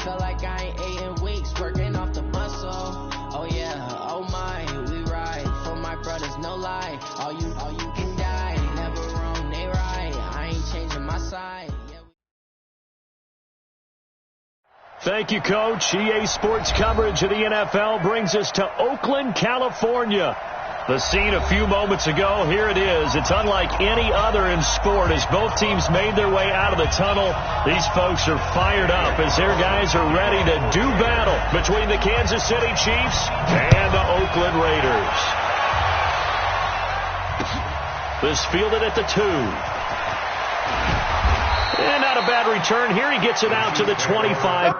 feel like I ain't ate in weeks, working off the muscle. Oh yeah, oh my, we ride for my brothers, no lie. All you can die, never wrong, they right. I ain't changing my side. Thank you, Coach. EA Sports coverage of the NFL brings us to Oakland, California. The scene a few moments ago, here it is. It's unlike any other in sport as both teams made their way out of the tunnel. These folks are fired up as their guys are ready to do battle between the Kansas City Chiefs and the Oakland Raiders. This fielded at the 2. And not a bad return here. He gets it out to the 25.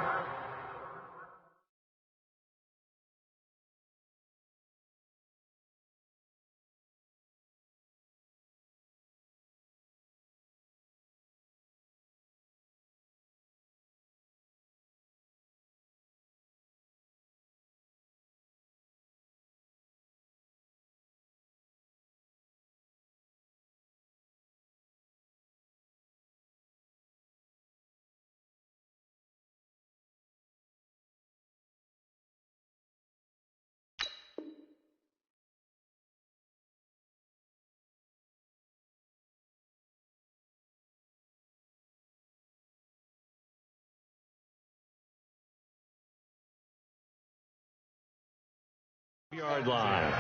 Yard line.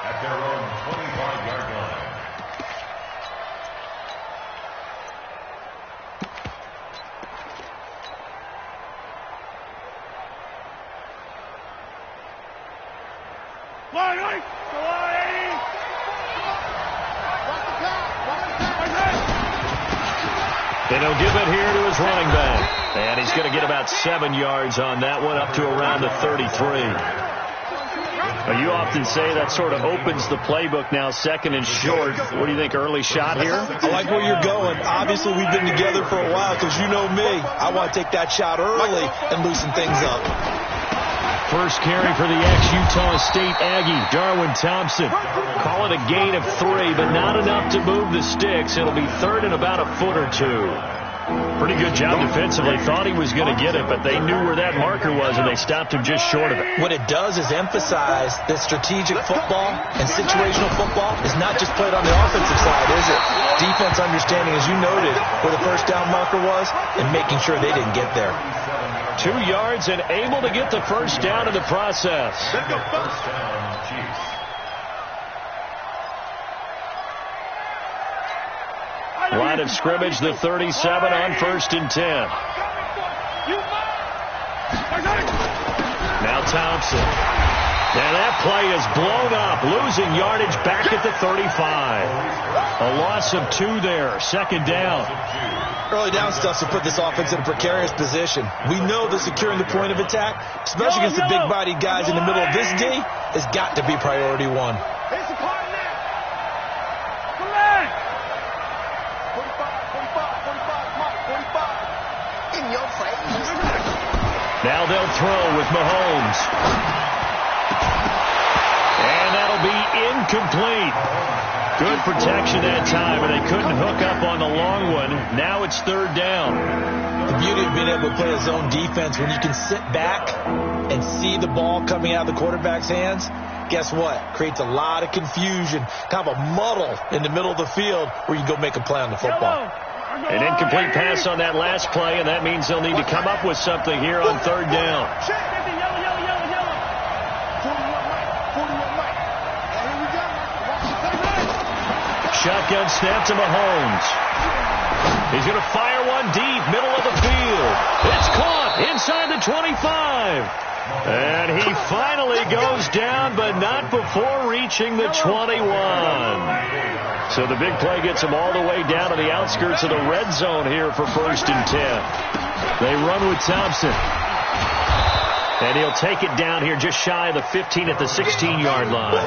At their own 25-yard line. They don't give it here to his running back. And he's going to get about 7 yards on that one, up to around the 33. You often say that sort of opens the playbook now, second and short. What do you think, early shot here? I like where you're going. Obviously, we've been together for a while because you know me. I want to take that shot early and loosen things up. First carry for the ex-Utah State Aggie, Darwin Thompson. Call it a gain of 3, but not enough to move the sticks. It'll be third and about a foot or 2. Pretty good job defensively. Thought he was going to get it, but they knew where that marker was, and they stopped him just short of it. What it does is emphasize that strategic football and situational football is not just played on the offensive side, is it? Defense understanding, as you noted, where the first down marker was and making sure they didn't get there. 2 yards and able to get the first down in the process. First down, Chiefs. Line of scrimmage, the 37 on 1st and 10. Now Thompson. And that play is blown up, losing yardage back at the 35. A loss of 2 there, second down. Early down stuff to put this offense in a precarious position. We know that securing the point of attack, especially against the big-bodied guys in the middle of this D, has got to be priority 1. Now they'll throw with Mahomes. And that'll be incomplete. Good protection that time, and they couldn't hook up on the long one. Now it's third down. The beauty of being able to play a zone defense, when you can sit back and see the ball coming out of the quarterback's hands, guess what? Creates a lot of confusion, kind of a muddle in the middle of the field where you go make a play on the football. An incomplete pass on that last play, and that means they'll need to come up with something here on third down. Shotgun snap to Mahomes. He's going to fire one deep, middle of the field. It's caught inside the 25. And he finally goes down, but not before reaching the 21. So the big play gets him all the way down to the outskirts of the red zone here for 1st and 10. They run with Thompson. And he'll take it down here just shy of the 15 at the 16-yard line.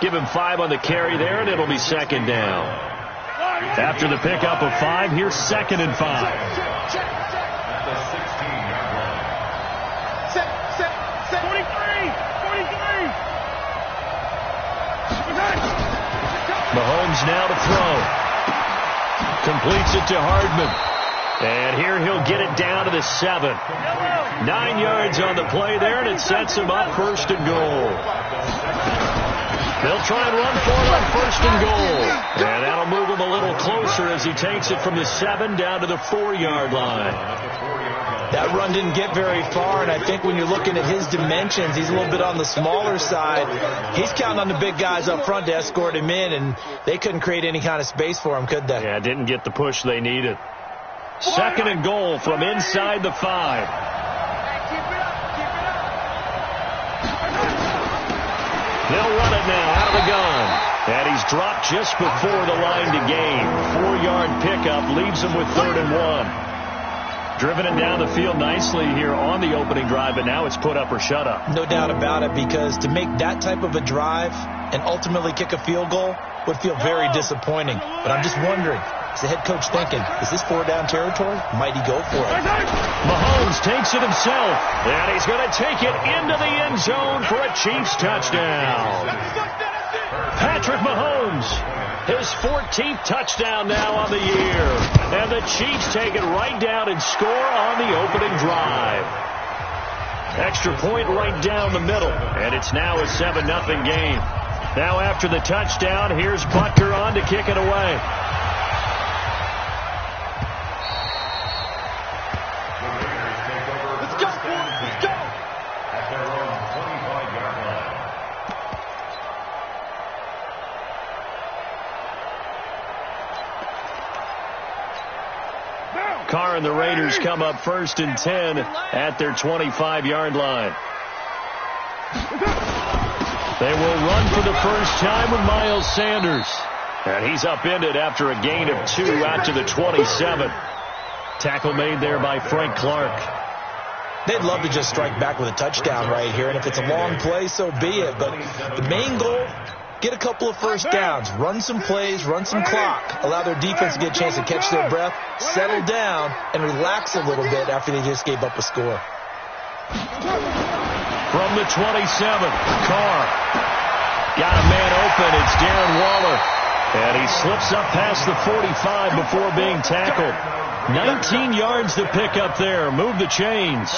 Give him 5 on the carry there, and it'll be second down. After the pickup of 5, here's 2nd and 5. Mahomes now to throw. Completes it to Hardman. And here he'll get it down to the 7. 9 yards on the play there, and it sets him up 1st and goal. They'll try and run for it on 1st and goal. And that'll move him a little closer as he takes it from the 7 down to the 4-yard line. That run didn't get very far, and I think when you're looking at his dimensions, he's a little bit on the smaller side. He's counting on the big guys up front to escort him in, and they couldn't create any kind of space for him, could they? Yeah, didn't get the push they needed. 2nd and goal from inside the 5. They'll run it now out of the gun. And he's dropped just before the line to gain. 4-yard pickup leaves him with 3rd and 1. Driven it down the field nicely here on the opening drive, but now it's put up or shut up. No doubt about it, because to make that type of a drive and ultimately kick a field goal would feel very disappointing. But I'm just wondering, is the head coach thinking, is this 4-down territory? Might he go for it? Mahomes takes it himself, and he's going to take it into the end zone for a Chiefs touchdown. Patrick Mahomes, his 14th touchdown now on the year. And the Chiefs take it right down and score on the opening drive. Extra point right down the middle, and it's now a 7-0 game. Now after the touchdown, here's Butker on to kick it away. Let's go, boys, let's go! At their own 25-yard line. Carr and the Raiders come up 1st and 10 at their 25-yard line. They will run for the first time with Miles Sanders. And he's upended after a gain of 2 out to the 27. Tackle made there by Frank Clark. They'd love to just strike back with a touchdown right here, and if it's a long play, so be it. But the main goal, get a couple of first downs, run some plays, run some clock, allow their defense to get a chance to catch their breath, settle down, and relax a little bit after they just gave up a score. From the 27, Carr got a man open. It's Darren Waller. And he slips up past the 45 before being tackled. 19 yards to pick up there. Move the chains.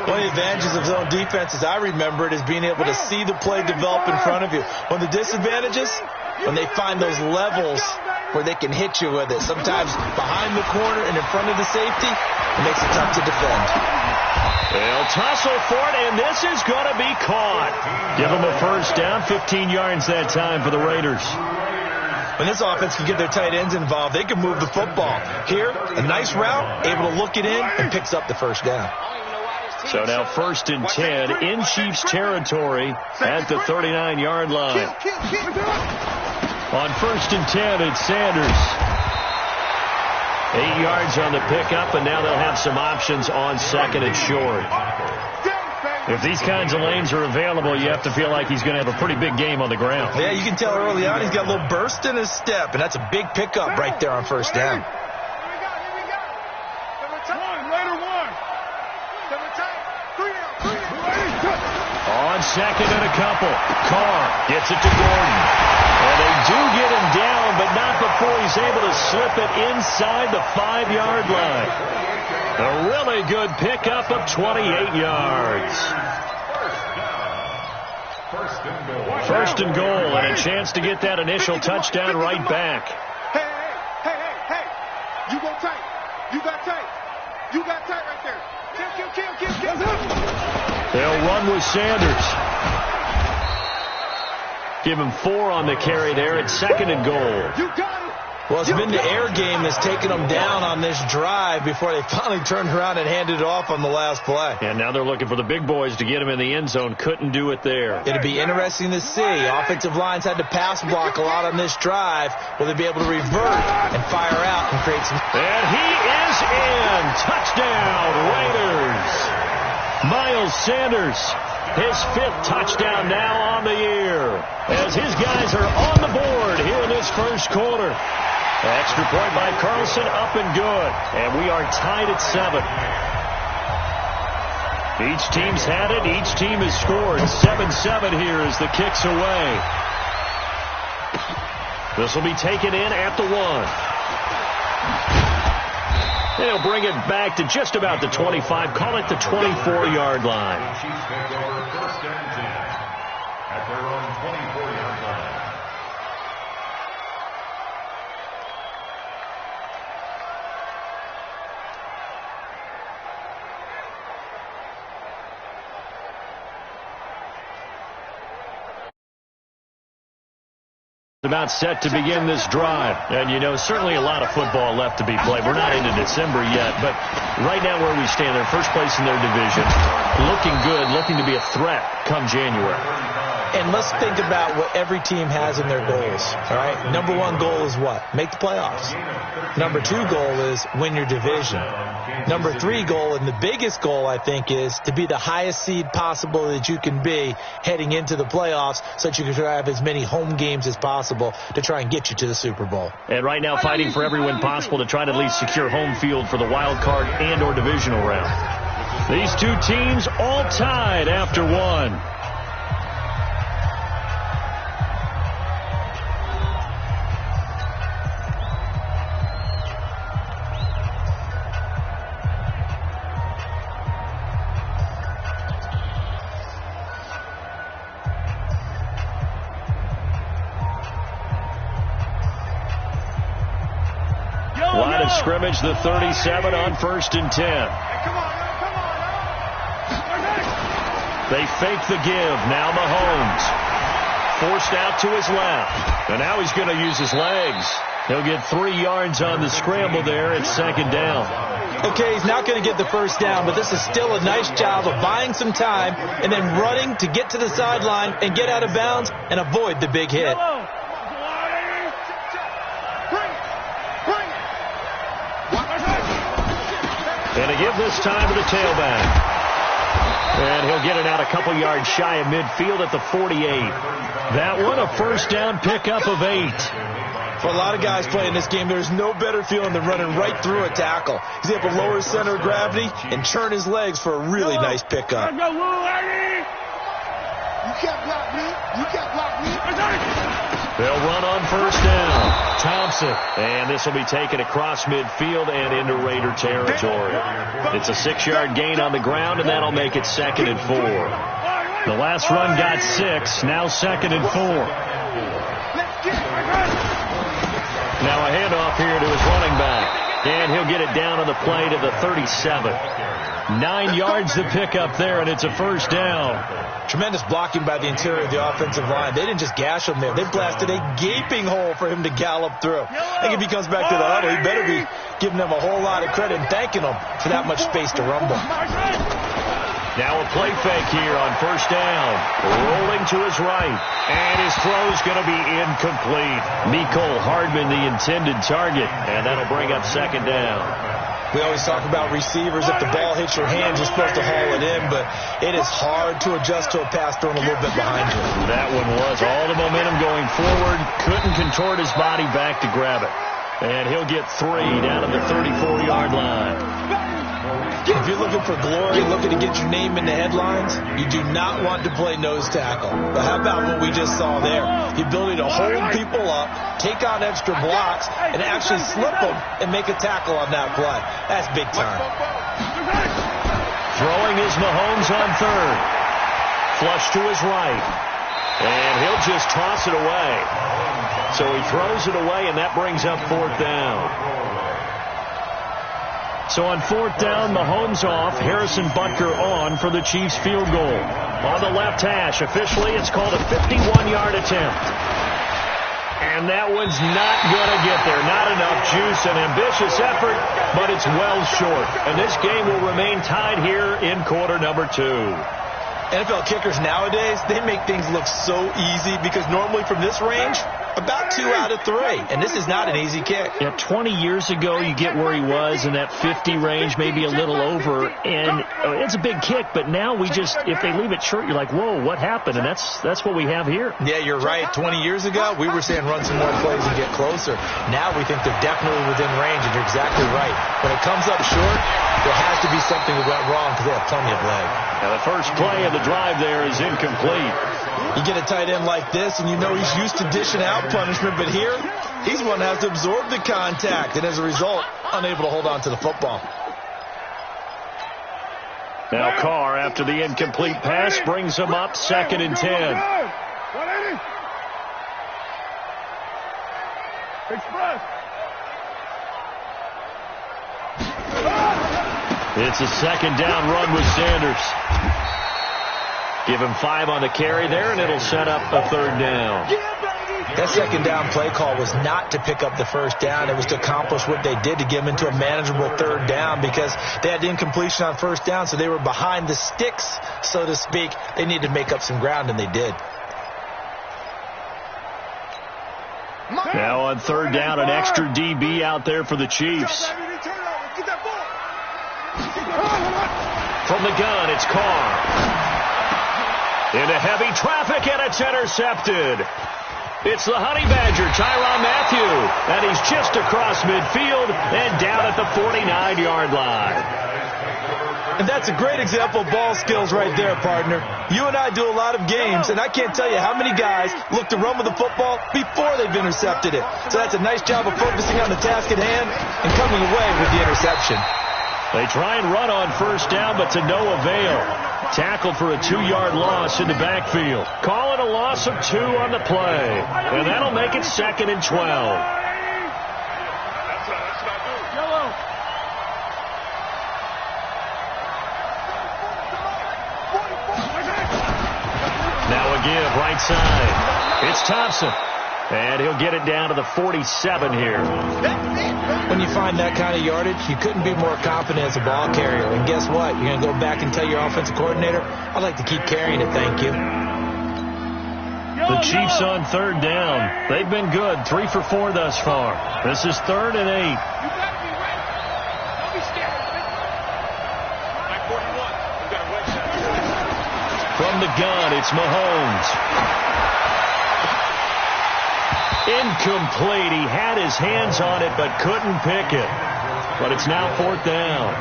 One of the advantages of zone defense, as I remember it, is being able to see the play develop in front of you. One of the disadvantages, when they find those levels where they can hit you with it. Sometimes behind the corner and in front of the safety, it makes it tough to defend. They'll tussle for it, and this is going to be caught. Give them a first down, 15 yards that time for the Raiders. When this offense can get their tight ends involved, they can move the football. Here, a nice route, able to look it in, and picks up the first down. So now 1st and 10 in Chiefs territory at the 39-yard line. On 1st and 10, it's Sanders. 8 yards on the pickup, and now they'll have some options on 2nd and short. If these kinds of lanes are available, you have to feel like he's going to have a pretty big game on the ground. Yeah, you can tell early on he's got a little burst in his step, and that's a big pickup right there on first down. On 2nd and a couple, Carr gets it to Gordon. And they do get him down, but not before he's able to slip it inside the 5-yard line. A really good pickup of 28 yards. First and goal, and a chance to get that initial touchdown right back. Hey. You go tight. You got tight. You got tight right there. Kill. They'll run with Sanders. Give him 4 on the carry there at 2nd and goal. You got it. Well, it's been the air game that's taken them down on this drive before they finally turned around and handed it off on the last play. And now they're looking for the big boys to get him in the end zone. Couldn't do it there. It'll be interesting to see. Offensive lines had to pass block a lot on this drive. Will they be able to revert and fire out and create some... And he is in. Touchdown, Raiders. Miles Sanders, his 5th touchdown now on the year, as his guys are on the board here in this first quarter. Extra point by Carlson, up and good. And we are tied at 7. Each team's had it. Each team has scored. 7-7 here as the kick's away. This will be taken in at the 1. They'll bring it back to just about the 25, call it the 24-yard line. Chiefs take over 1st and 10 at their own 24-yard line. About set to begin this drive. And, you know, certainly a lot of football left to be played. We're not into December yet, but right now where we stand, they're first place in their division, looking good, looking to be a threat come January. And let's think about what every team has in their goals, all right? Number one goal is what? Make the playoffs. Number two goal is win your division. Number three goal, and the biggest goal, I think, is to be the highest seed possible that you can be heading into the playoffs so that you can have as many home games as possible to try and get you to the Super Bowl. And right now fighting for every win possible to try to at least secure home field for the wild card and or divisional round. These two teams all tied after one. Line of scrimmage, the 37 on 1st and 10. They fake the give. Now Mahomes. Forced out to his left. And now he's going to use his legs. He'll get 3 yards on the scramble there at 2nd down. Okay, he's not going to get the first down, but this is still a nice job of buying some time and then running to get to the sideline and get out of bounds and avoid the big hit. And a give this time to the tailback. And he'll get it out a couple yards shy of midfield at the 48. That one, a first down pickup of 8. For a lot of guys playing this game, there's no better feeling than running right through a tackle. He's able to lower his center of gravity and churn his legs for a really nice pickup. You can't block me. You can't block me. They'll run on first down. Thompson. And this will be taken across midfield and into Raider territory. It's a 6-yard gain on the ground, and that'll make it 2nd and 4. The last run got 6. Now 2nd and 4. Now a handoff here to his running back. And he'll get it down on the play to the 37. 9 yards to pick up there, and it's a first down. Tremendous blocking by the interior of the offensive line. They didn't just gash him there. They blasted a gaping hole for him to gallop through. I think if he comes back to the huddle, he better be giving them a whole lot of credit and thanking them for that much space to rumble. Now a play fake here on first down. Rolling to his right. And his throw's going to be incomplete. Mecole Hardman, the intended target. And that'll bring up 2nd down. We always talk about receivers. If the ball hits your hands, you're supposed to haul it in, but it is hard to adjust to a pass thrown a little bit behind you. That one was all the momentum going forward. Couldn't contort his body back to grab it. And he'll get 3 down at the 34-yard line. If you're looking for glory, looking to get your name in the headlines, you do not want to play nose tackle. But how about what we just saw there? The ability to hold people up, take on extra blocks, and actually slip them and make a tackle on that play. That's big time. Throwing is Mahomes on 3rd. Flush to his right. And he'll just toss it away. So he throws it away, and that brings up 4th down. So on 4th down, Mahomes off, Harrison Butker on for the Chiefs field goal. On the left hash, officially it's called a 51-yard attempt. And that one's not going to get there. Not enough juice, an ambitious effort, but it's well short. And this game will remain tied here in quarter number 2. NFL kickers nowadays, they make things look so easy because normally from this range, about 2 out of 3. And this is not an easy kick. Yeah, 20 years ago, you get where he was in that 50 range, maybe a little over. And it's a big kick, but now we just, if they leave it short, you're like, whoa, what happened? And that's what we have here. Yeah, you're right. 20 years ago, we were saying run some more plays and get closer. Now we think they're definitely within range, and you're exactly right. When it comes up short, there has to be something that went wrong because they have plenty of leg. Now the first play of the drive there is incomplete. You get a tight end like this, and you know he's used to dishing out punishment, but here, He's one that has to absorb the contact, and as a result, unable to hold on to the football. Now Carr, after the incomplete pass, brings him up 2nd and 10. Express. It's a 2nd down run with Sanders. Give him 5 on the carry there, and it'll set up a 3rd down. That 2nd down play call was not to pick up the 1st down. It was to accomplish what they did, to get them into a manageable 3rd down, because they had incompletion on 1st down, so they were behind the sticks, so to speak. They needed to make up some ground, and they did. Now on 3rd down, an extra DB out there for the Chiefs. From the gun, it's Carr. Into heavy traffic, and it's intercepted. It's the Honey Badger, Tyrann Mathieu, and he's just across midfield and down at the 49-yard line. And that's a great example of ball skills right there, partner. You and I do a lot of games, and I can't tell you how many guys look to run with the football before they've intercepted it. So that's a nice job of focusing on the task at hand and coming away with the interception. They try and run on 1st down, but to no avail. Tackled for a 2-yard loss in the backfield. Call it a loss of 2 on the play. And that'll make it 2nd and 12. Now a give right side. It's Thompson. And he'll get it down to the 47 here. When you find that kind of yardage, you couldn't be more confident as a ball carrier. And guess what? You're going to go back and tell your offensive coordinator, I'd like to keep carrying it, thank you. The Chiefs on 3rd down. They've been good, 3 for 4 thus far. This is 3rd and 8. You gotta be ready. Don't be scared. 941. You got a wet shot. From the gun, it's Mahomes. Incomplete. He had his hands on it but couldn't pick it. But it's now 4th down.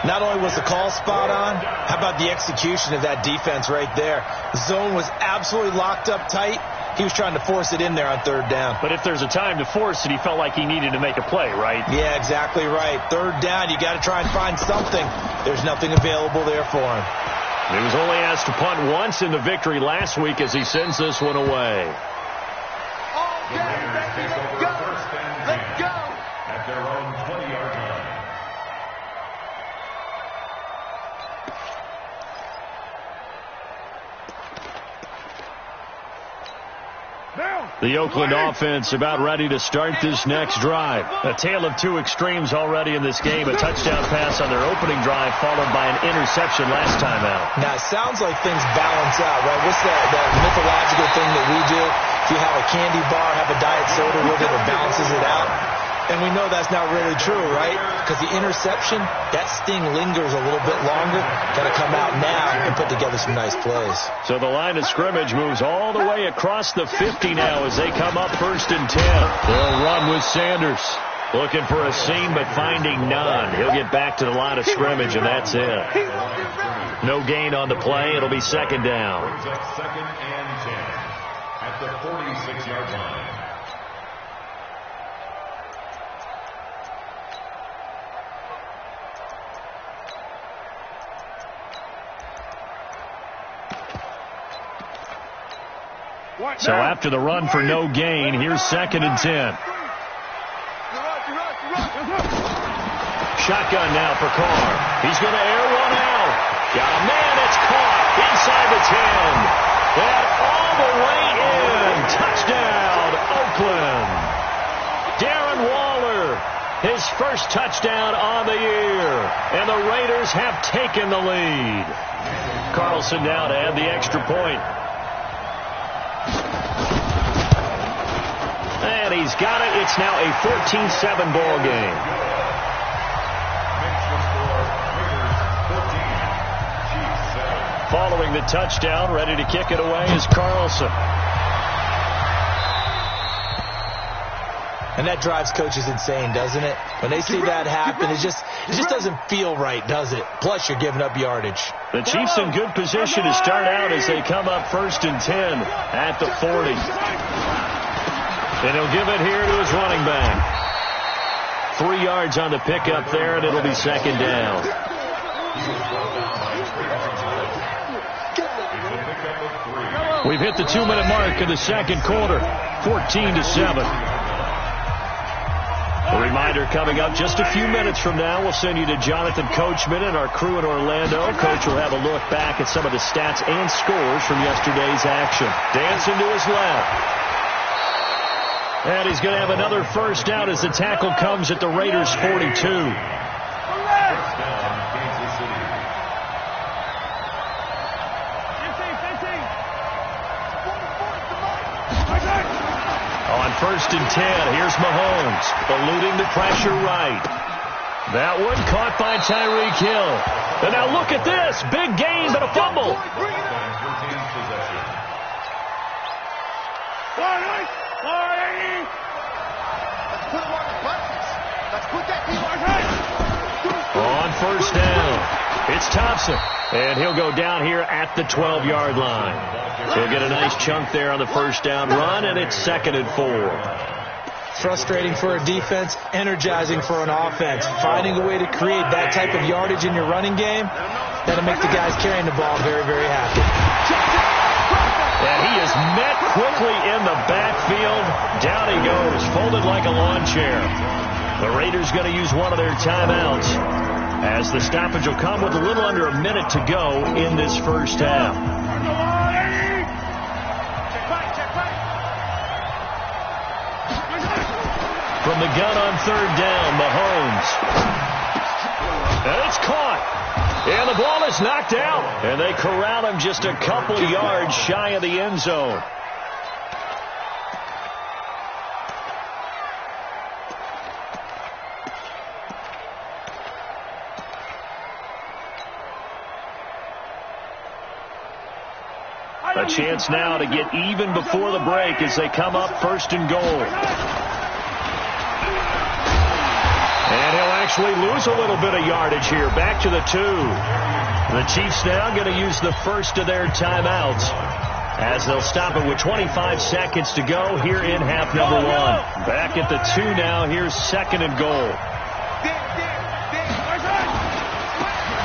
Not only was the call spot on, how about the execution of that defense right there? The zone was absolutely locked up tight. He was trying to force it in there on 3rd down. But if there's a time to force it, he felt like he needed to make a play, right? Yeah, exactly right. 3rd down, you got to try and find something. There's nothing available there for him. He was only asked to punt once in the victory last week as he sends this one away. Let's go. At their own 20-yard line. The Oakland offense about ready to start this next drive. A tale of 2 extremes already in this game. A touchdown pass on their opening drive followed by an interception last time out. Now, it sounds like things balance out, right? What's that mythological thing that we do? If you have a candy bar, have a diet soda with it, it balances it out. And we know that's not really true, right? Because the interception, that sting lingers a little bit longer. Got to come out now and put together some nice plays. So the line of scrimmage moves all the way across the 50 now as they come up 1st and 10. They'll run with Sanders. Looking for a seam, but finding none. He'll get back to the line of scrimmage, and that's it. No gain on the play. It'll be 2nd down. 2nd and 10 at the 46-yard line. So after the run for no gain, here's 2nd and 10. Shotgun now for Carr. He's going to air one out. Got a man. It's caught inside the 10. And all the way in. Touchdown, Oakland. Darren Waller, his first touchdown on the year. And the Raiders have taken the lead. Carlson now to add the extra point. And he's got it. It's now a 14-7 ball game. Following the touchdown, ready to kick it away is Carlson. And that drives coaches insane, doesn't it? When they see that happen, it just doesn't feel right, does it? Plus, you're giving up yardage. The Chiefs in good position to start out as they come up 1st and 10 at the 40. And he'll give it here to his running back. 3 yards on the pickup there, and it'll be second down. We've hit the 2-minute mark in the second quarter, 14-7. A reminder coming up just a few minutes from now. We'll send you to Jonathan Coachman and our crew in Orlando. Coach will have a look back at some of the stats and scores from yesterday's action. Dancing to his left. And he's going to have another first down as the tackle comes at the Raiders' 42. On 1st and 10, here's Mahomes, eluding the pressure right. That one caught by Tyreek Hill. And now look at this. Big gain, but a fumble. On 1st down, it's Thompson. And he'll go down here at the 12-yard line. He'll get a nice chunk there on the first down run, and it's 2nd and 4. Frustrating for a defense, energizing for an offense. Finding a way to create that type of yardage in your running game, that'll make the guys carrying the ball very, very happy. And he is met quickly in the backfield. Down he goes, folded like a lawn chair. The Raiders going to use one of their timeouts, as the stoppage will come with a little under a minute to go in this first half. From the gun on 3rd down, Mahomes. And it's caught. And the ball is knocked out. And they corral him just a couple yards shy of the end zone. A chance now to get even before the break as they come up 1st and goal. And he'll actually lose a little bit of yardage here. Back to the 2. The Chiefs now going to use the first of their timeouts, as they'll stop it with 25 seconds to go here in half number 1. Back at the 2 now. Here's 2nd and goal.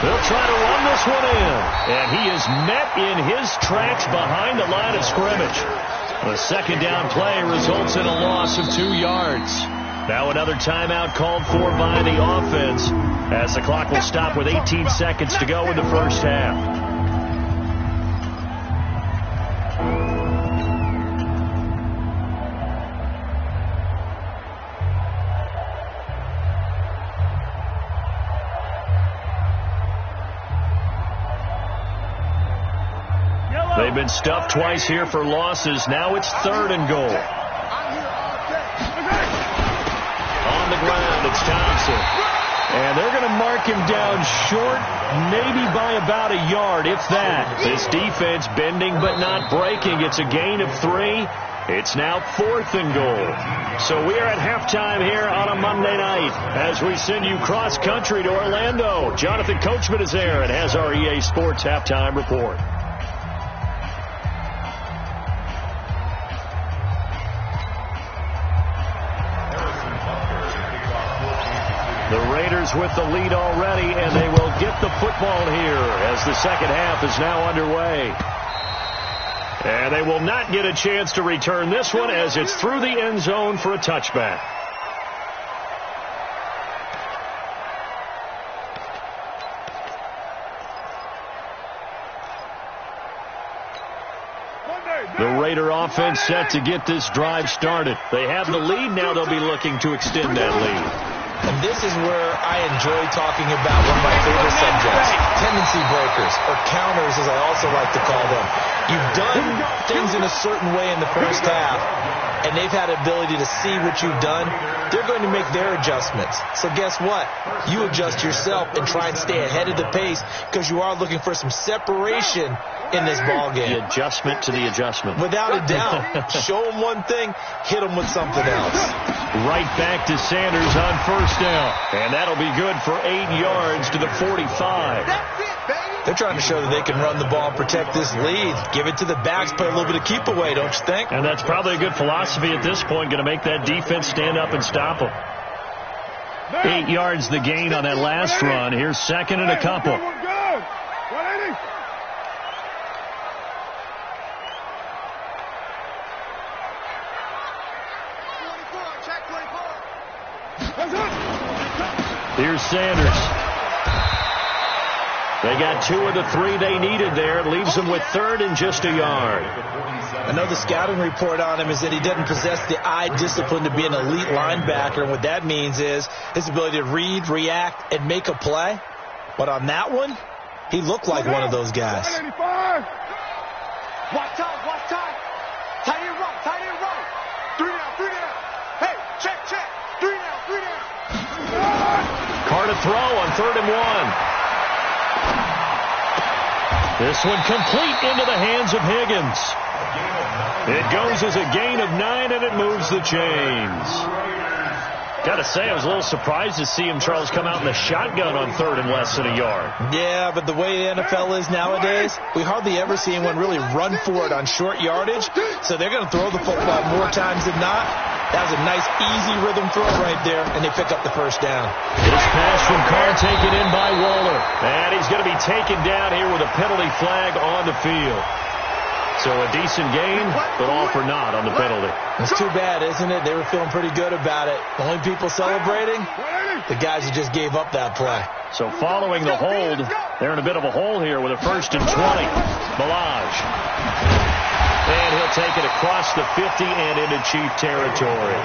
They'll try to run this one in. And he is met in his tracks behind the line of scrimmage. The 2nd down play results in a loss of 2 yards. Now another timeout called for by the offense, as the clock will stop with 18 seconds to go in the first half. They've been stuffed twice here for losses. Now it's 3rd and goal. On the ground, it's Thompson. And they're going to mark him down short, maybe by about a yard, if that. This defense bending but not breaking. It's a gain of 3. It's now 4th and goal. So we are at halftime here on a Monday night as we send you cross-country to Orlando. Jonathan Coachman is there and has our EA Sports halftime report. The Raiders with the lead already, and they will get the football here as the second half is now underway. And they will not get a chance to return this one as it's through the end zone for a touchback. The Raider offense set to get this drive started. They have the lead. Now they'll be looking to extend that lead. And this is where I enjoy talking about one of my favorite subjects, tendency breakers, or counters as I also like to call them. You've done things in a certain way in the first half, and they've had the ability to see what you've done. They're going to make their adjustments. So guess what? You adjust yourself and try and stay ahead of the pace because you are looking for some separation in this ball game. The adjustment to the adjustment. Without a doubt. Show them one thing, hit them with something else. Right back to Sanders on 1st down. And that'll be good for 8 yards to the 45. They're They're trying to show that they can run the ball and protect this lead. Give it to the backs, play a little bit of keep away, don't you think? And that's probably a good philosophy at this point, going to make that defense stand up and stop them. 8 yards the gain on that last run. Here's second and a couple. Here's Sanders. They got 2 of the 3 they needed there. It leaves them with third and just a yard. Another scouting report on him is that he doesn't possess the eye discipline to be an elite linebacker. And what that means is his ability to read, react, and make a play. But on that one, he looked like one of those guys. Watch time, watch time. Tight end right, tight end right. 3 down, 3 down. Hey, check, check. 3 down, 3 down. Carr to throw on 3rd and 1. This one complete into the hands of Higgins. It goes as a gain of 9, and it moves the chains. Got to say, I was a little surprised to see him, Charles, come out in the shotgun on 3rd and less than a yard. Yeah, but the way the NFL is nowadays, we hardly ever see anyone really run for it on short yardage. So they're going to throw the football more times than not. That was a nice, easy rhythm throw right there, and they pick up the first down. This pass from Carr taken in by Waller. And he's going to be taken down here with a penalty flag on the field. So a decent gain, but all for naught on the penalty. It's too bad, isn't it? They were feeling pretty good about it. The only people celebrating, the guys who just gave up that play. So following the hold, they're in a bit of a hole here with a 1st and 20. Balaj. And he'll take it across the 50 and into Chief territory.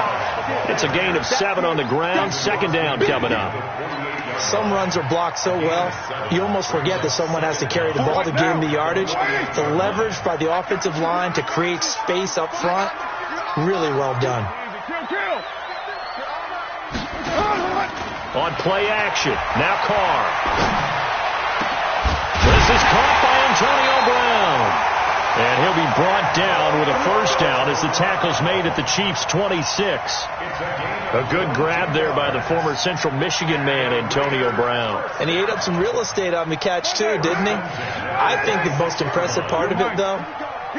It's a gain of 7 on the ground. 2nd down coming up. Some runs are blocked so well, you almost forget that someone has to carry the ball to gain the yardage. The leverage by the offensive line to create space up front, really well done. On play action, now Carr. This is caught by Antonio Brown. And he'll be brought down with a 1st down as the tackle's made at the Chiefs' 26. A good grab there by the former Central Michigan man, Antonio Brown. And he ate up some real estate on the catch, too, didn't he? I think the most impressive part of it, though,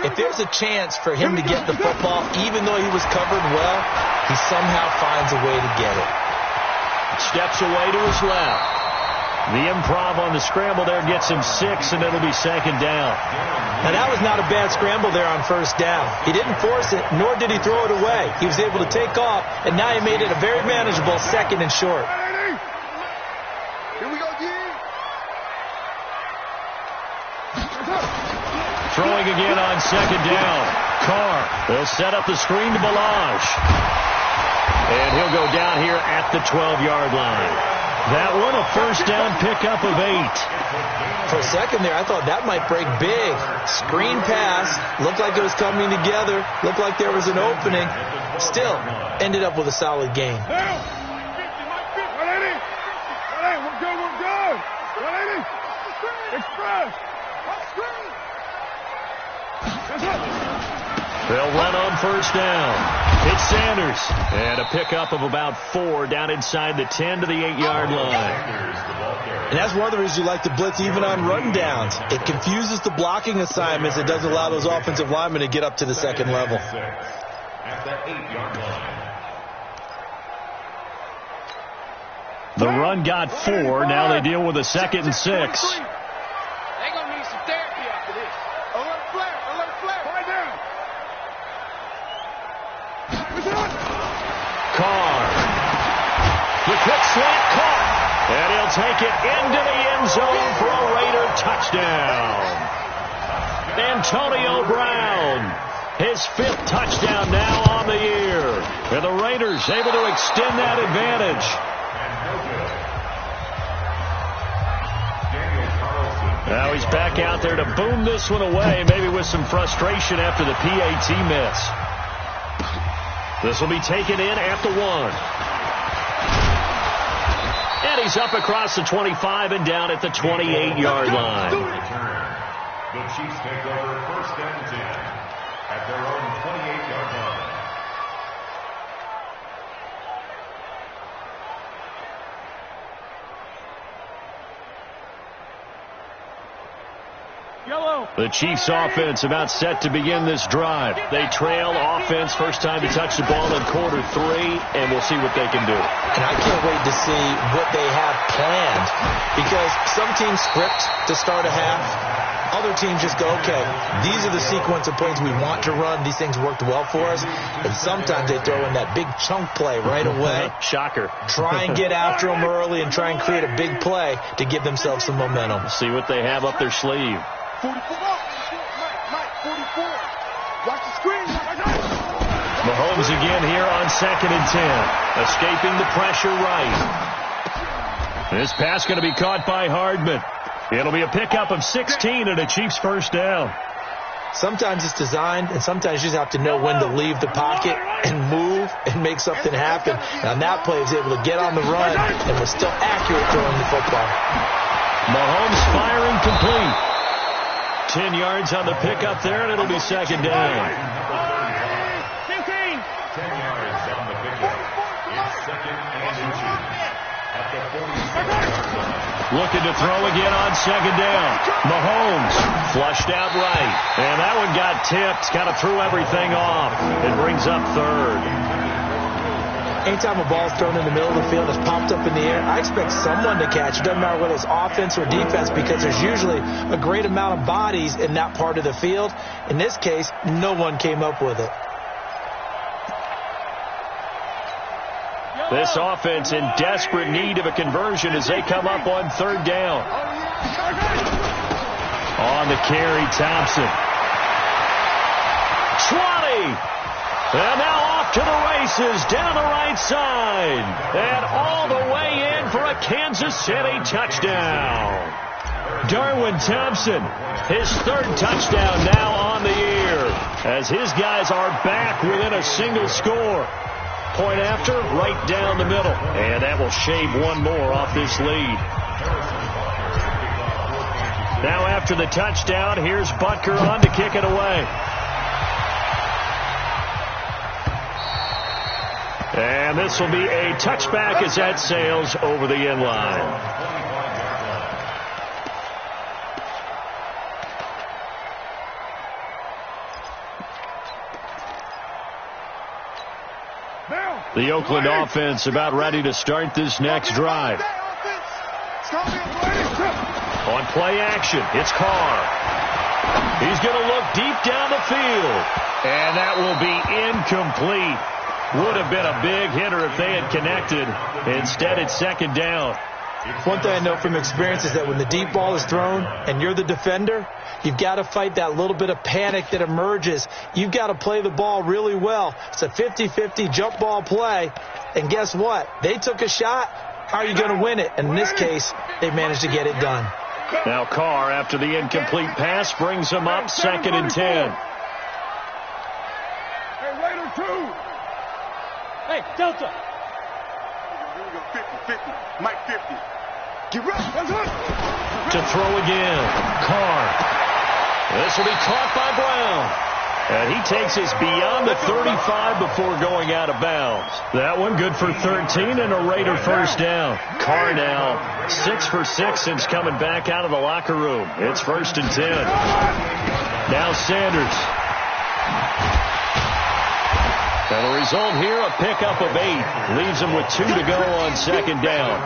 if there's a chance for him to get the football, even though he was covered well, he somehow finds a way to get it. Steps away to his left. The improv on the scramble there gets him 6, and it'll be 2nd down. Now, that was not a bad scramble there on 1st down. He didn't force it, nor did he throw it away. He was able to take off, and now he made it a very manageable 2nd and short. Here we go, G. Throwing again on 2nd down. Carr will set up the screen to Balaj. And he'll go down here at the 12-yard line. That one, a 1st down pickup of 8. For a second there, I thought that might break big. Screen pass, looked like it was coming together, looked like there was an opening. Still, ended up with a solid gain. We're good. Express. They'll run on 1st down. It's Sanders. And a pickup of about 4 down inside the 10 to the 8-yard line. And that's one of the reasons you like to blitz even on run downs. It confuses the blocking assignments. It doesn't allow those offensive linemen to get up to the 2nd level. At the 8-yard line. The run got 4. Now they deal with a 2nd and 6. They're going to need some therapy after this. Alert flare. Right down. Carr. The quick slant caught. And he'll take it into the end zone for a Raider touchdown. Antonio Brown. His 5th touchdown now on the year. And the Raiders able to extend that advantage. Now he's back out there to boom this one away, maybe with some frustration after the PAT miss. This will be taken in at the 1. And he's up across the 25 and down at the 28-yard line. The Chiefs take over 1st and 10 at their own 28-yard line. The Chiefs offense about set to begin this drive. They trail offense, first time to touch the ball in quarter 3, and we'll see what they can do. And I can't wait to see what they have planned, because some teams script to start a half. Other teams just go, okay, these are the sequence of plays we want to run. These things worked well for us. And sometimes they throw in that big chunk play right away. Shocker. Try and get after them early and try and create a big play to give themselves some momentum. See what they have up their sleeve. 44. Mike, 44. Watch the screen. Mahomes again here on 2nd and 10. Escaping the pressure right. This pass going to be caught by Hardman. It'll be a pickup of 16 and a Chiefs first down. Sometimes it's designed, and sometimes you just have to know when to leave the pocket and move and make something happen. And on that play, he was able to get on the run and was still accurate throwing the football. Mahomes firing complete. 10 yards on the pickup there, and it'll be 2nd down. 10 yards on the pickup. It's 2nd and 2. At the 47-yard line. Looking to throw again on 2nd down. Mahomes flushed out right. And that one got tipped. Kind of threw everything off. It brings up 3rd. Anytime a ball's thrown in the middle of the field, it's popped up in the air, I expect someone to catch. It doesn't matter whether it's offense or defense, because there's usually a great amount of bodies in that part of the field. In this case, no one came up with it. This offense in desperate need of a conversion as they come up on 3rd down. On the carry, Thompson. 20. And now off to the races down the right side. And all the way in for a Kansas City touchdown. Darwin Thompson, his 3rd touchdown now on the year, as his guys are back within a single score. Point after, right down the middle. And that will shave one more off this lead. Now after the touchdown, here's Butker on to kick it away. And this will be a touchback as that sails over the end line. The Oakland offense about ready to start this next drive. On play action, it's Carr. He's going to look deep down the field. And that will be incomplete. Would have been a big hitter if they had connected. Instead, it's 2nd down. One thing I know from experience is that when the deep ball is thrown and you're the defender, you've got to fight that little bit of panic that emerges. You've got to play the ball really well. It's a 50-50 jump ball play. And guess what? They took a shot. How are you going to win it? And in this case, they managed to get it done. Now Carr, after the incomplete pass, brings him up 2nd and 10. Hey, Raider 2. Hey, Delta. Here we go, 50-50. Mike 50. Get ready. To throw again. Carr. This will be caught by Brown. And he takes us beyond the 35 before going out of bounds. That one good for 13 and a Raider first down. Carr now 6 for 6 since coming back out of the locker room. It's 1st and 10. Now Sanders. And the result here, a pickup of 8. Leaves him with 2 to go on 2nd down.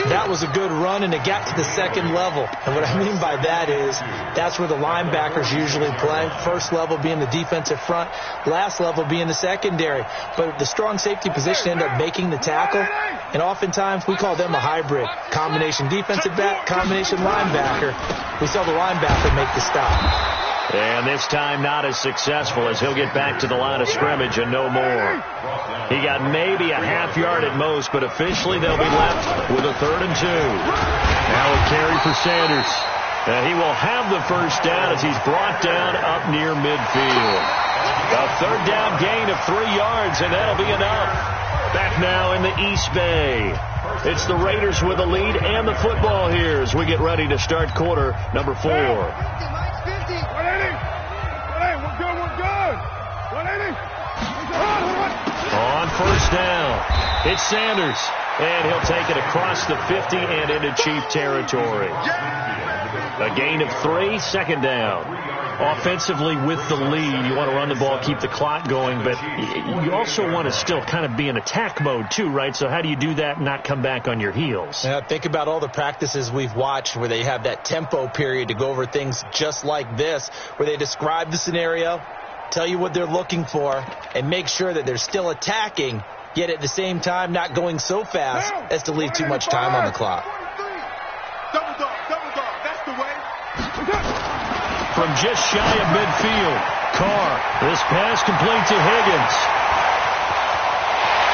That was a good run, and it got to the 2nd level. And what I mean by that is that's where the linebackers usually play. First level being the defensive front, last level being the secondary. But the strong safety position ended up making the tackle, and oftentimes we call them a hybrid. Combination defensive back, combination linebacker. We saw the linebacker make the stop. And this time not as successful, as he'll get back to the line of scrimmage and no more. He got maybe a half yard at most, but officially they'll be left with a 3rd and 2. Now a carry for Sanders. And he will have the first down as he's brought down up near midfield. A 3rd down gain of 3 yards, and that'll be enough. Back now in the East Bay. It's the Raiders with the lead and the football here as we get ready to start quarter number 4. 180. On first down, it's Sanders, and he'll take it across the 50 and into Chief territory. A gain of 3, second down. Offensively with the lead, you want to run the ball, keep the clock going, but you also want to still kind of be in attack mode too, right? So how do you do that and not come back on your heels? Yeah, think about all the practices we've watched where they have that tempo period to go over things just like this, where they describe the scenario, tell you what they're looking for, and make sure that they're still attacking, yet at the same time not going so fast as to leave too much time on the clock. Double dog, that's the way. From just shy of midfield, Carr, this pass complete to Higgins.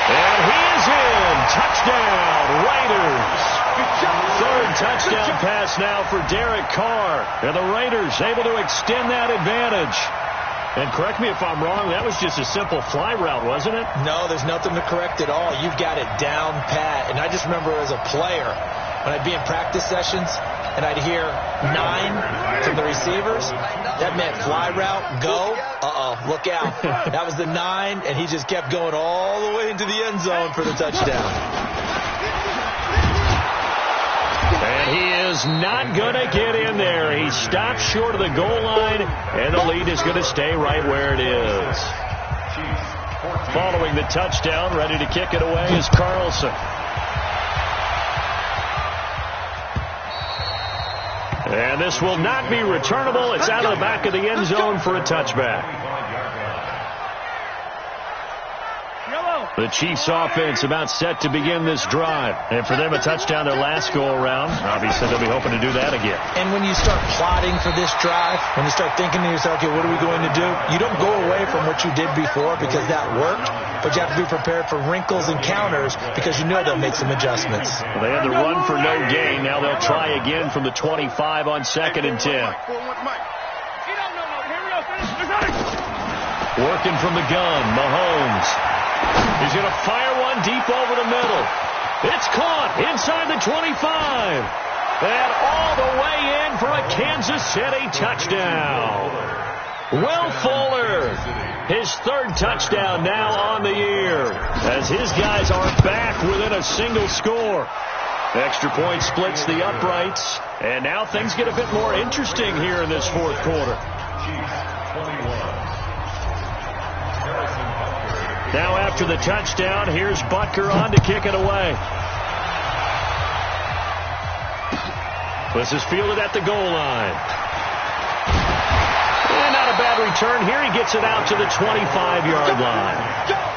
And he is in. Touchdown, Raiders. Third touchdown pass now for Derek Carr. And the Raiders able to extend that advantage. And correct me if I'm wrong, that was just a simple fly route, wasn't it? No, there's nothing to correct at all. You've got it down pat. And I just remember as a player, when I'd be in practice sessions and I'd hear 9 from the receivers, that meant fly route, go, look out. That was the 9, and he just kept going all the way into the end zone for the touchdown. And he is not going to get in there. He stops short of the goal line, and the lead is going to stay right where it is. Following the touchdown, ready to kick it away is Carlson. And this will not be returnable. It's out of the back of the end zone for a touchback. The Chiefs offense about set to begin this drive. And for them, a touchdown their last go-around. Obviously, they'll be hoping to do that again. And when you start plotting for this drive, when you start thinking to yourself, okay, what are we going to do? You don't go away from what you did before because that worked, but you have to be prepared for wrinkles and counters because you know they'll make some adjustments. Well, they had the run for no gain. Now they'll try again from the 25 on 2nd and 10. Working from the gun, Mahomes. He's going to fire one deep over the middle. It's caught inside the 25. And all the way in for a Kansas City touchdown. Will Fuller, his 3rd touchdown now on the year, as his guys are back within a single score. Extra point splits the uprights, and now things get a bit more interesting here in this 4th quarter. Now after the touchdown, here's Butker on to kick it away. This is fielded at the goal line. And not a bad return here. He gets it out to the 25-yard line.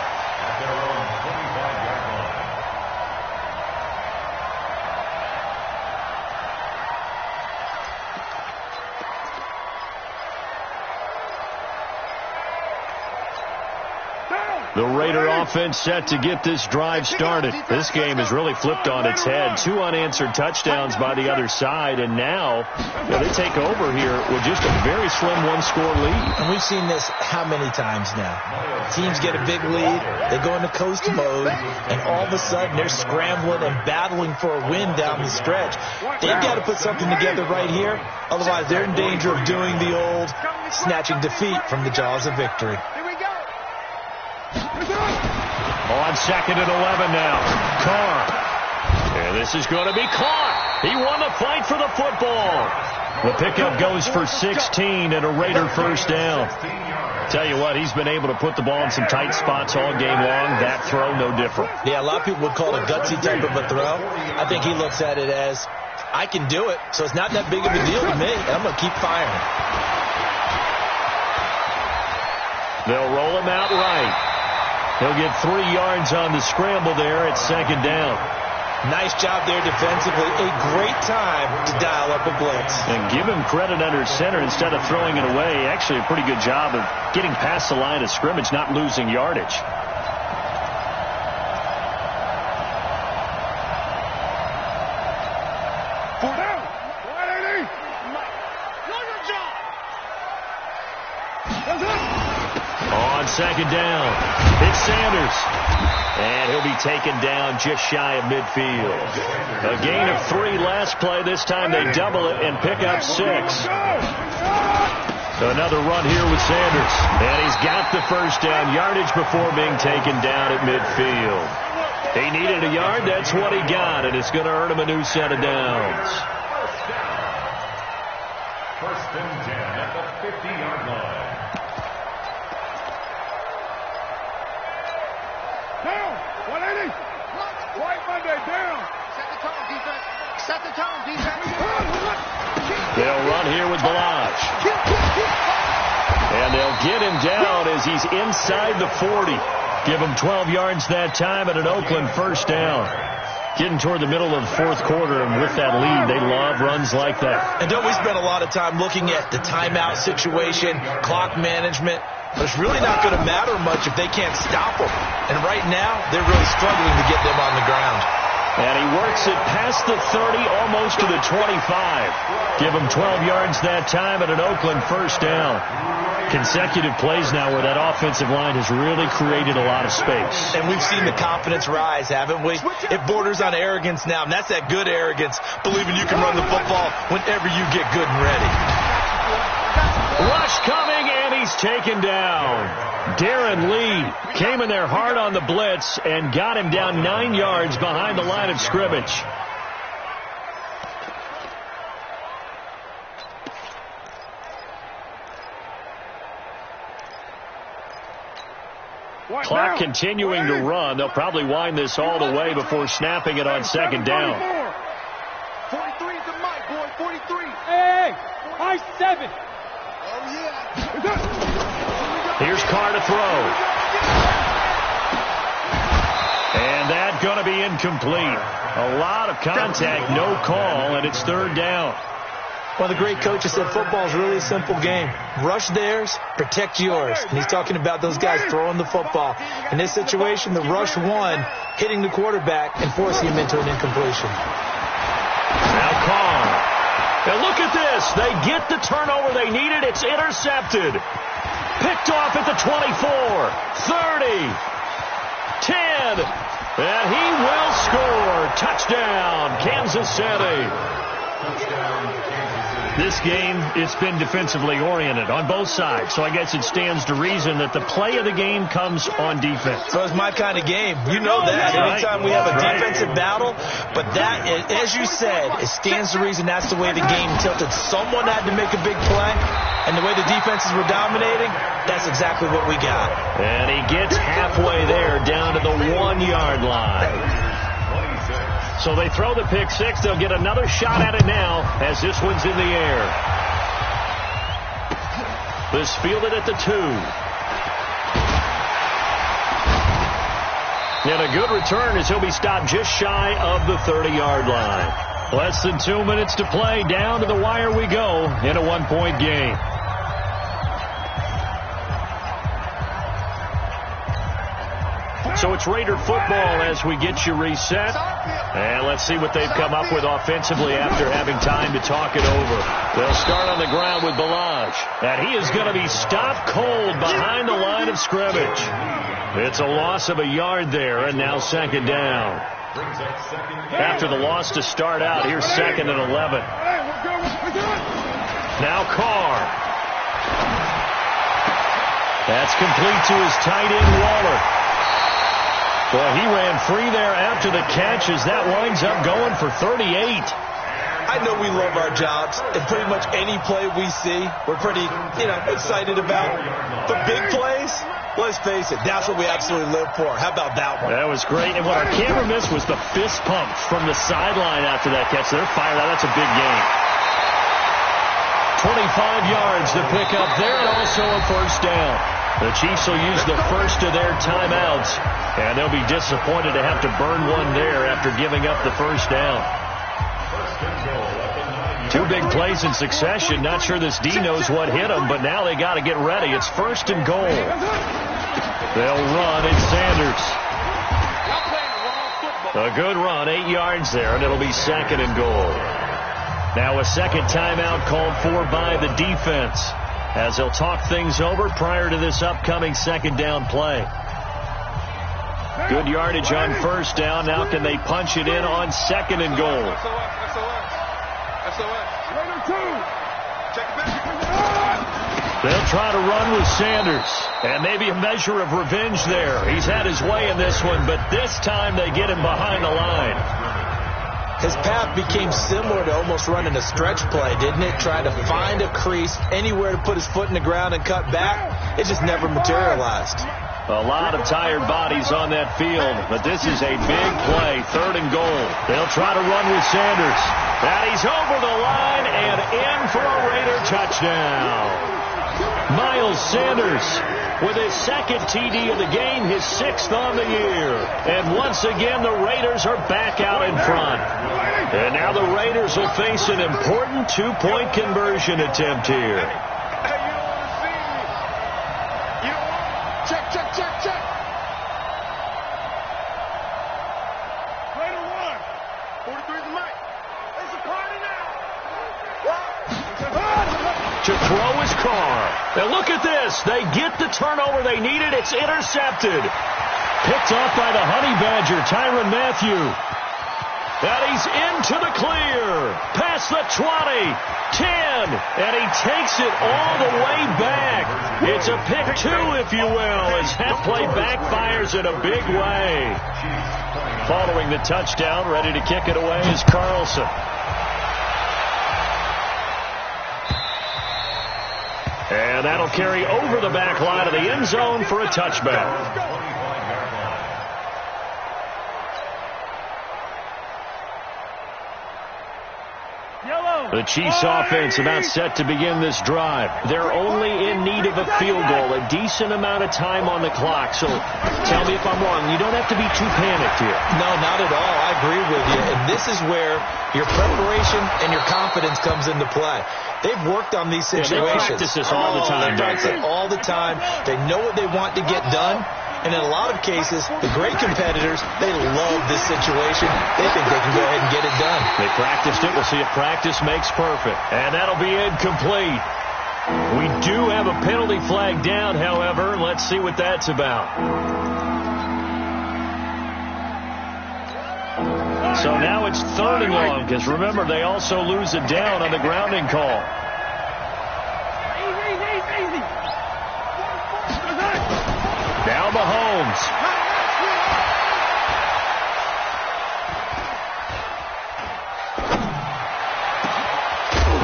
The Raider offense set to get this drive started. This game has really flipped on its head. 2 unanswered touchdowns by the other side, and now they take over here with just a very slim 1-score lead. And we've seen this how many times now? Teams get a big lead, they go into coast mode, and all of a sudden they're scrambling and battling for a win down the stretch. They've got to put something together right here, otherwise they're in danger of doing the old snatching defeat from the jaws of victory. On 2nd and 11 now. Carr. And this is going to be caught. He won the fight for the football. The pickup goes for 16 and a Raider first down. Tell you what, he's been able to put the ball in some tight spots all game long. That throw, no different. Yeah, a lot of people would call it a gutsy type of a throw. I think he looks at it as, I can do it, so it's not that big of a deal to me, and I'm going to keep firing. They'll roll him out right. He'll get 3 yards on the scramble there at 2nd down. Nice job there defensively. A great time to dial up a blitz. And give him credit under center instead of throwing it away. Actually, a pretty good job of getting past the line of scrimmage, not losing yardage. On 2nd down, it's Sanders. And he'll be taken down just shy of midfield. A gain of 3 last play. This time they double it and pick up 6. So another run here with Sanders. And he's got the first down yardage before being taken down at midfield. He needed a yard. That's what he got. And it's going to earn him a new set of downs. First and 10 at the 50-yard line. Down. 180. White Monday down. Set the tone, defense. Set the tone, defense. They'll run here with Balaj. And they'll get him down as he's inside the 40. Give him 12 yards that time at an Oakland first down. Getting toward the middle of the fourth quarter, and with that lead, they love runs like that. And don't we spend a lot of time looking at the timeout situation, clock management, but it's really not going to matter much if they can't stop them. And right now, they're really struggling to get them on the ground. And he works it past the 30, almost to the 25. Give him 12 yards that time at an Oakland first down. Consecutive plays now where that offensive line has really created a lot of space. And we've seen the confidence rise, haven't we? It borders on arrogance now, and that's that good arrogance, believing you can run the football whenever you get good and ready. Rush coming, and he's taken down. Darren Lee came in there hard on the blitz and got him down 9 yards behind the line of scrimmage. Clock continuing to run. They'll probably wind this all the way before snapping it on second down. 43 to Mike, boy, 43. Hey, I 7. Oh, yeah. Here's Carr to throw. And that's going to be incomplete. A lot of contact, no call, and it's third down. One of the great coaches said football is really a simple game. Rush theirs, protect yours. And he's talking about those guys throwing the football. In this situation, the rush one, hitting the quarterback and forcing him into an incompletion. Now Carr. Now look at this. They get the turnover they needed. It's intercepted. Picked off at the 24, 30, 10. And he will score. Touchdown, Kansas City. This game, it's been defensively oriented on both sides, so I guess it stands to reason that the play of the game comes on defense. So it's my kind of game. You know that. Anytime we have a defensive battle, but that, as you said, it stands to reason that's the way the game tilted. Someone had to make a big play, and the way the defenses were dominating, that's exactly what we got. And he gets halfway there, down to the 1 yard line. So they throw the pick six. They'll get another shot at it now as this one's in the air. This fielded at the 2. And a good return as he'll be stopped just shy of the 30-yard line. Less than 2 minutes to play. Down to the wire we go in a 1-point game. So it's Raider football as we get you reset. And let's see what they've come up with offensively after having time to talk it over. They'll start on the ground with Balaj. And he is going to be stopped cold behind the line of scrimmage. It's a loss of a yard there, and now second down. After the loss to start out, here's second and 11. Now Carr. That's complete to his tight end, Waller. Well, he ran free there after the catch as that winds up going for 38. I know we love our jobs, and pretty much any play we see, we're pretty, excited about. But big plays, let's face it, that's what we absolutely live for. How about that one? That was great. And what our camera missed was the fist pump from the sideline after that catch. They're fired out. That's a big game. 25 yards to pick up there, and also a first down. The Chiefs will use the first of their timeouts, and they'll be disappointed to have to burn one there after giving up the first down. 2 big plays in succession. Not sure this D knows what hit them, but now they got to get ready. It's first and goal. They'll run. It's Sanders. A good run, 8 yards there, and it'll be second and goal. Now a second timeout called for by the defense, as they'll talk things over prior to this upcoming second down play. Good yardage on first down. Now can they punch it in on second and goal? They'll try to run with Sanders, and maybe a measure of revenge there. He's had his way in this one, but this time they get him behind the line. His path became similar to almost running a stretch play, didn't it? Trying to find a crease, anywhere to put his foot in the ground and cut back. It just never materialized. A lot of tired bodies on that field, but this is a big play, 3rd and goal. They'll try to run with Sanders. And he's over the line and in for a Raider touchdown. Miles Sanders with his 2nd TD of the game, his 6th on the year. And once again, the Raiders are back out in front. And now the Raiders will face an important 2-point conversion attempt here. To throw his car. And look at this. They get the turnover they needed. It's intercepted. Picked off by the Honey Badger, Tyrann Mathieu. And he's into the clear. Past the 20, 10, and he takes it all the way back. It's a pick 2, if you will, as that play backfires in a big way. Following the touchdown, ready to kick it away is Carlson. And that'll carry over the back line of the end zone for a touchback. The Chiefs offense about set to begin this drive. They're only in need of a field goal, a decent amount of time on the clock. So tell me if I'm wrong. You don't have to be too panicked here. No, not at all. I agree with you. And this is where your preparation and your confidence comes into play. They've worked on these situations. They practice this all the time. They practice it all the time. They know what they want to get done. And in a lot of cases, the great competitors, they love this situation. They think they can go ahead and get it done. They practiced it. We'll see if practice makes perfect. And that'll be incomplete. We do have a penalty flag down, however. Let's see what that's about. So now it's 3rd and long, because remember, they also lose it down on the grounding call. Now Mahomes.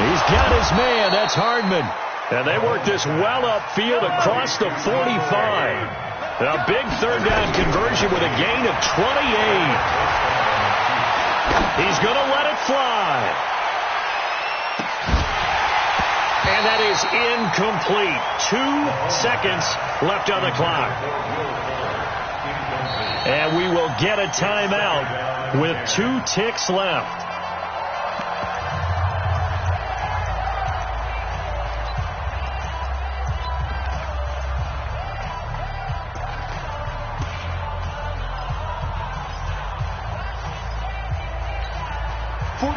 He's got his man. That's Hardman. And they work this well upfield across the 45. A big 3rd down conversion with a gain of 28. He's going to let it fly. And that is incomplete. 2 seconds left on the clock. And we will get a timeout with 2 ticks left.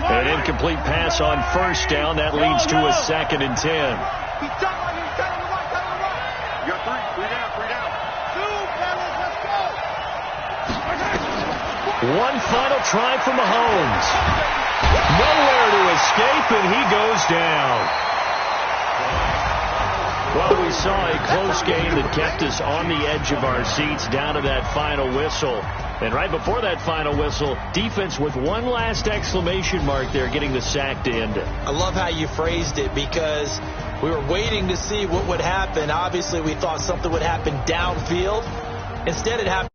An incomplete pass on 1st down. That leads to a 2nd and 10. You got 3 down. 2, fellas, let's go. One final try for Mahomes. Nowhere to escape, and he goes down. Well, we saw a close game that kept us on the edge of our seats down to that final whistle. And right before that final whistle, defense with one last exclamation mark there, getting the sack to end it. I love how you phrased it, because we were waiting to see what would happen. Obviously, we thought something would happen downfield. Instead, it happened.